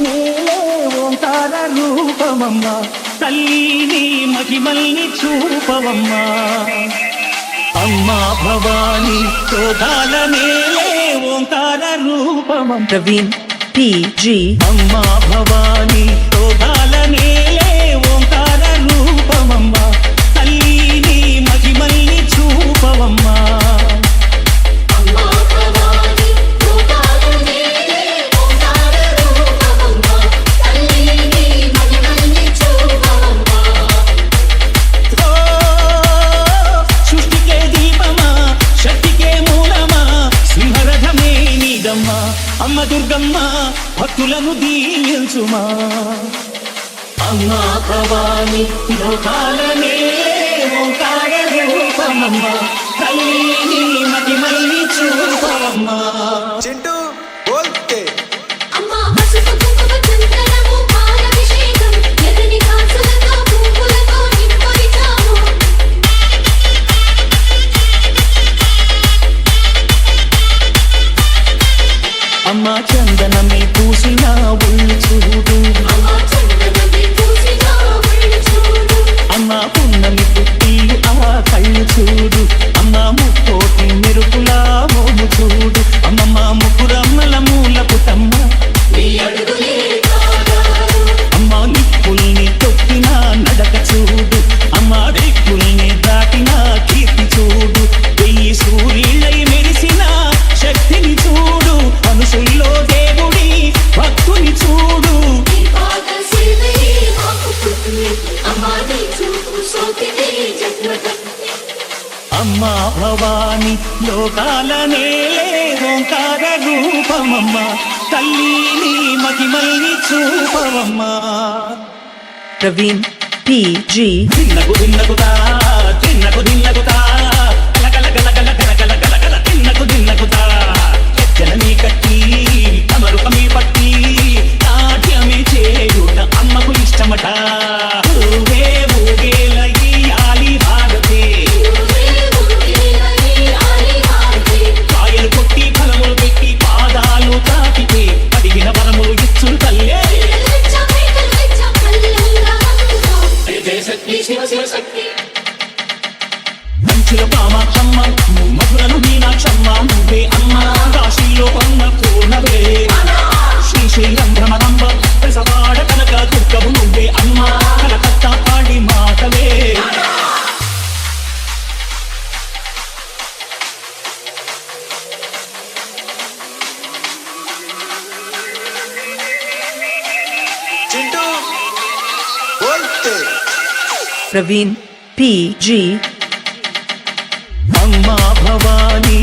నేలే ఓంకార రూపమమ్మ తల్లిని మహిమల్ని చూపవమ్మా అమ్మా భవాని శోధాల నేలే ఓంకార రూపమమ్మ ప్రవీణ్ PG అమ్మా భవాని శోధాల నేలే ఓంకార రూపమమ్మ తల్లిని మహిమల్ని చూపవమ్మా అమ్మ దుర్గమ్మ భక్తులను దీవించుమా అమ్మా భవాని లోకాలనే ఓంకార రూపమమ్మ తల్లిని మహిమల్ని చూపవమ్మా చింటూ బోల్తే అమ్మా పసుపు కుంకుమ చందనము పాలాభిషేకం ఎర్రని కాసులతో పువ్వులతో నింపరిచాము అమ్మా చందనమే పూసిన ఒళ్ళు చూడు అమ్మా పున్నమి పుట్టిల్లు ఆ కళ్ళు చూడు అమ్మా ముక్కోటి మెరుపులా మోము చూడు అమ్మమ్మ ముకురమ్మల మూల పుటమ్మ అమ్మా నిప్పుల్ని తొక్కిన నడక చూడు అమ్మా దిక్కుల్ని దాటిన కీర్తి చూడు వెయ్యి సూర్యులై మెరిసిన శక్తిని చూడు మనుషుల్లో దేవుడి భక్తుని చూడు అమ్మా భవాని లోకాల నేలే ఓంకార రూపమమ్మ తల్లిని మహిమల్ని చూపవమ్మా ప్రవీణ్ PG దిన్నగుతా దిన్నగుతా గల గల గల గల గల గల గల దిన్నగుతా జననీ కట్టి తమరు కమి పట్టి నాట్యమే చేయుట అమ్మకు ఇష్టమట ఊగే ఊగేల ఈ ఆలి భారతే కాయలు కొట్టి ఫలములు పెట్టి పాదాలు తాకితే అడిగిన వరములు ఇచ్చును తల్లే మంచుల కామాక్షమ్మ మధురను మీనాక్షమ్మ నువ్వే అమ్మ కాశీలో అన్న పూర్ణవే శ్రీశైలం భ్రమరంబ ప్రసవాడ కనక దుర్గము నువ్వే అమ్మ కలకత్తా కాళీ మాతవే చింటూ బోల్తే ప్రవీణ్ PG అమ్మా భవాని